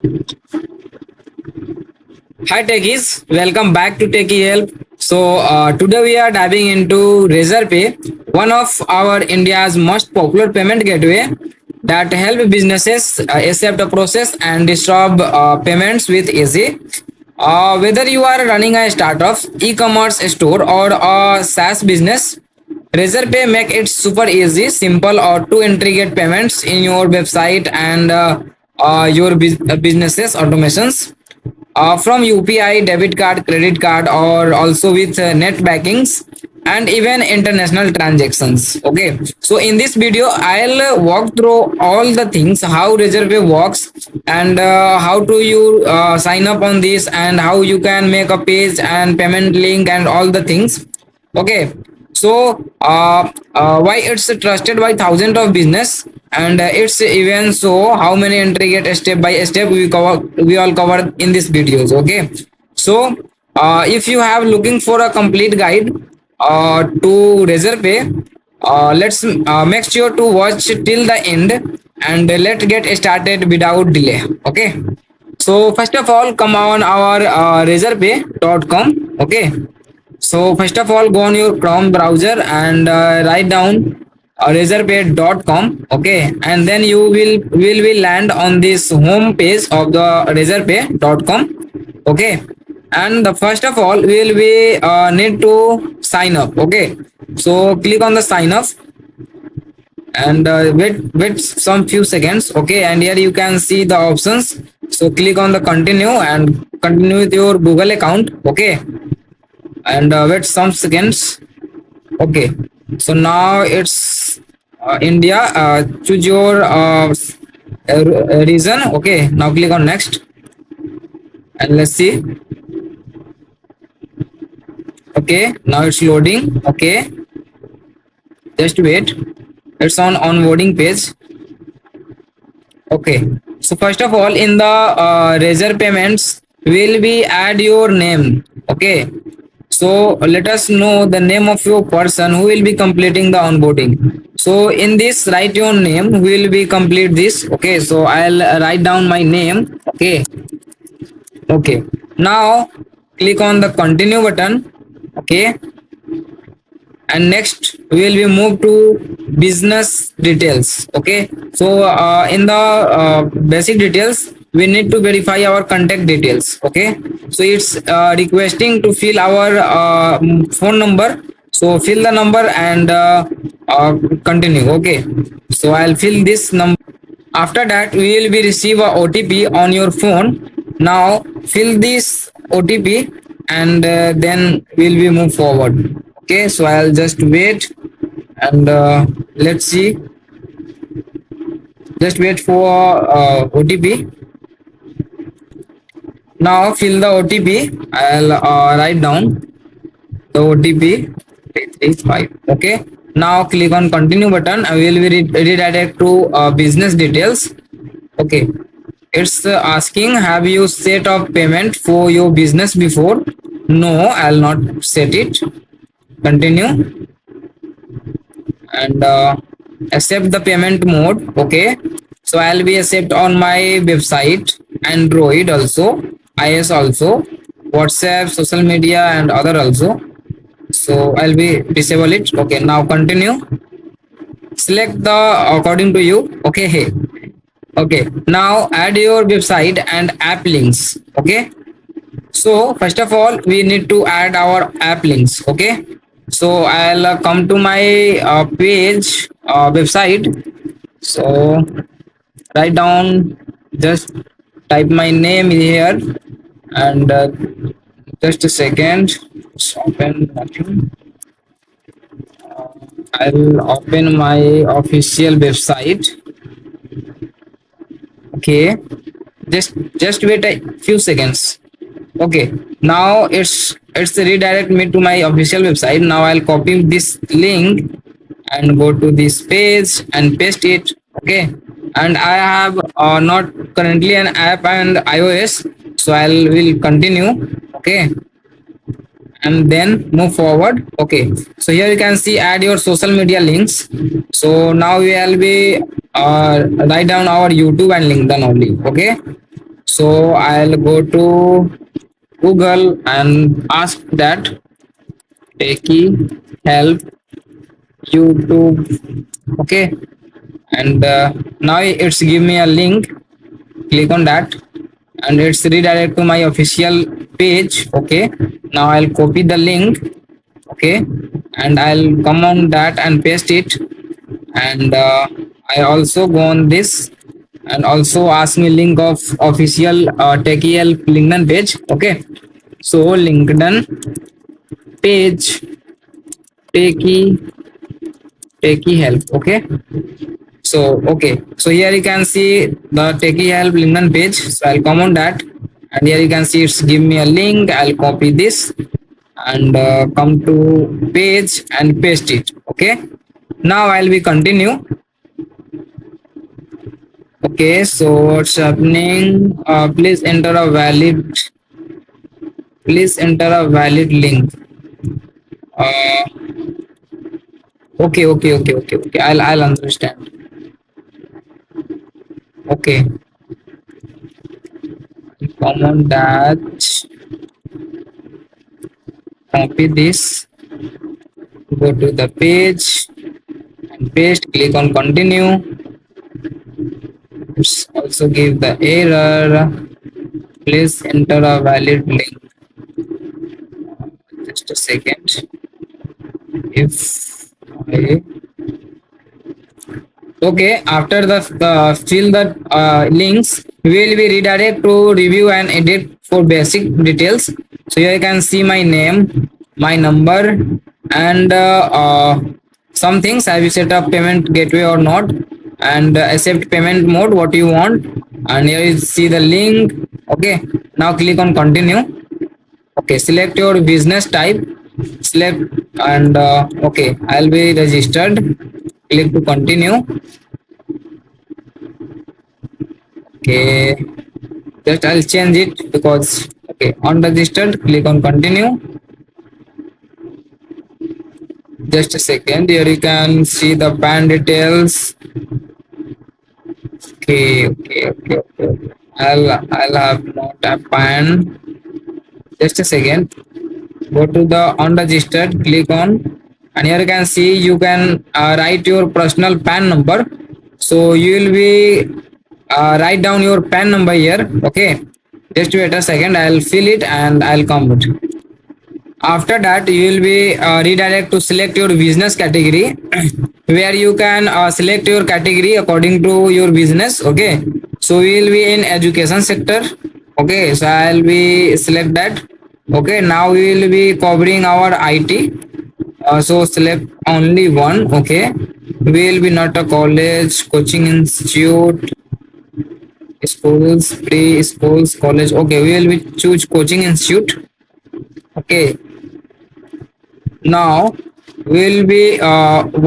Hi techies, welcome back to Techie Help. Today we are diving into Razorpay, one of our India's most popular payment gateway that help businesses accept a process and disturb payments with easy. Whether you are running a startup, e-commerce store, or a SaaS business, Razorpay make it super easy, simple, or to integrate payments in your website and your business's automations from UPI, debit card, credit card, or also with net bankings and even international transactions. Okay, so in this video, I'll walk through all the things how Razorpay works and how to you sign up on this and how you can make a page and payment link and all the things. Okay, why it's trusted by thousands of business and it's even so how many intricate step by step we all cover in these videos. Okay, so if you have looking for a complete guide to Razorpay, let's make sure to watch till the end and let's get started without delay. Okay, so first of all, come on our razorpay.com. Okay, so first of all, go on your Chrome browser and write down razorpay.com. Okay, and then you will land on this home page of the razorpay.com. Okay, and the first of all, will be need to sign up. Okay, so click on the sign up and wait some few seconds. Okay, and here you can see the options. So click on the continue and continue with your Google account. Okay, and wait some seconds. Okay, so now it's India. Choose your region. Okay, now click on next and let's see. Okay, now it's loading. Okay, just wait, it's on onboarding page. Okay, so first of all, in the Razor payments will be add your name. Okay, so let us know the name of your person who will be completing the onboarding. So in this, write your name who will be complete this. Okay, so I'll write down my name. Okay, okay, now click on the continue button. Okay, and next we will be moved to business details. Okay, so in the basic details we need to verify our contact details. Okay, so it's requesting to fill our phone number, so fill the number and continue. Okay, so I'll fill this number. After that we will be receive a OTP on your phone. Now fill this OTP and then we'll be move forward. Okay, so I'll just wait and let's see, just wait for OTP. Now fill the OTP. I'll write down the OTP 335. Okay, now click on continue button. I will be redirect to business details. Okay, it's asking, have you set up payment for your business before? No, I'll not set it. Continue and accept the payment mode. Okay, so I'll be accept on my website, Android also, iOS also, WhatsApp, social media and other also. So I'll be disable it. Okay, now continue, select the according to you. Okay, hey, okay, now add your website and app links. Okay, so first of all we need to add our app links. Okay, so I'll come to my page website. So write down, just type my name here and just a second, just open nothing. I'll open my official website. Okay, just wait a few seconds. Okay, now it's redirect me to my official website. Now I'll copy this link and go to this page and paste it. Okay, and I have not currently an app and iOS, so I will continue. Okay, and then move forward. Okay, so here you can see add your social media links. So now we will be write down our YouTube and LinkedIn only. Okay, So I'll go to Google and ask that techie help YouTube. Okay, and now it's give me a link. Click on that and it's redirect to my official page. Okay, now I'll copy the link. Okay, and I'll come on that and paste it, and I also go on this and also ask me link of official techie help LinkedIn page. Okay, so LinkedIn page techie help. Okay, so okay, so here you can see the techie help LinkedIn page. So I'll come on that, and here you can see it's give me a link. I'll copy this and come to page and paste it. Okay, now I'll be continue. Okay, so what's happening? Please enter a valid link. uh, okay. I'll understand. Okay, come on that, copy this, go to the page and paste, click on continue. It's also give the error. Please enter a valid link. Just a second. If I Okay, after the fill the links, we will be redirect to review and edit for basic details. So here you can see my name, my number, and some things. Have you set up payment gateway or not, and accept payment mode what you want, and here you see the link. Okay, now click on continue. Okay, select your business type, select, and okay, I'll be registered. Click to continue. Okay, just I'll change it because okay, unregistered. Click on continue. Just a second. Here you can see the PAN details. Okay. I'll have not a PAN. Just a second. Go to the unregistered. Click on, and here you can see you can write your personal PAN number. So you will be write down your PAN number here. Okay, just wait a second. I'll fill it and I'll come it. After that you will be redirect to select your business category where you can select your category according to your business. Okay, so we will be in education sector. Okay, so I'll be select that. Okay, now we will be covering our IT. So select only one. Okay, we will be not a college, coaching institute, schools, pre-schools, college. Okay, we will be choose coaching institute. Okay, now will be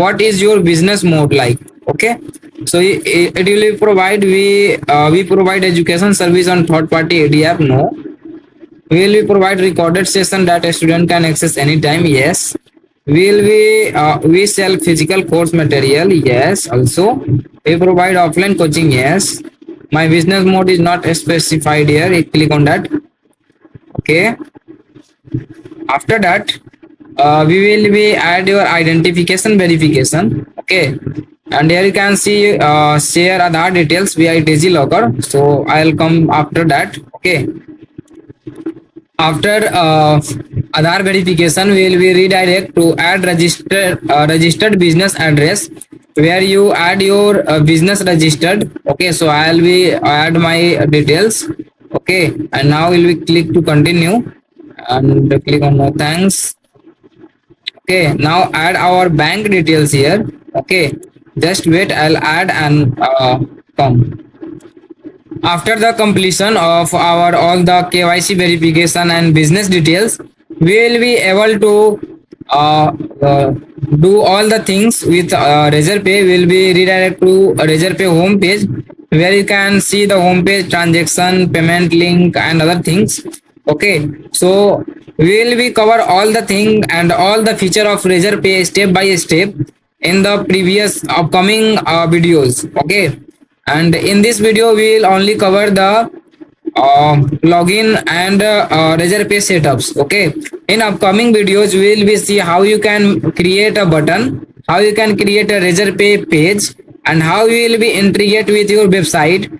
what is your business mode like. Okay, so it will provide, we provide education service on third party AD app. No, will we provide recorded session that a student can access anytime. Yes. Will we sell physical course material. Yes. Also we provide offline coaching. Yes. My business mode is not specified here. I click on that. Okay, after that we will be add your identification verification. Okay, and here you can see share Aadhaar details via DigiLocker. So I'll come after that. Okay, after Aadhaar verification we will be redirect to add registered business address where you add your business registered. Okay, so I'll be add my details. Okay, and now we'll be click to continue and click on no thanks. Okay, now add our bank details here. Okay, just wait, I'll add and come. After the completion of our all the KYC verification and business details, we will be able to do all the things with Razorpay. Will be redirect to Razorpay homepage where you can see the homepage, transaction, payment link, and other things. Okay, so we will be cover all the thing and all the feature of Razorpay step by step in the previous upcoming videos. Okay, and in this video we will only cover the login and Razorpay setups. Okay, in upcoming videos we will be see how you can create a button, how you can create a Razorpay page, and how you will be integrate with your website.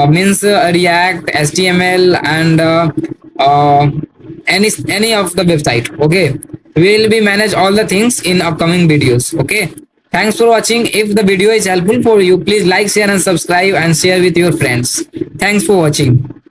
Means React, HTML, and any of the website. Okay, we will be manage all the things in upcoming videos. Okay, thanks for watching. If the video is helpful for you, please like, share, and subscribe, and share with your friends. Thanks for watching.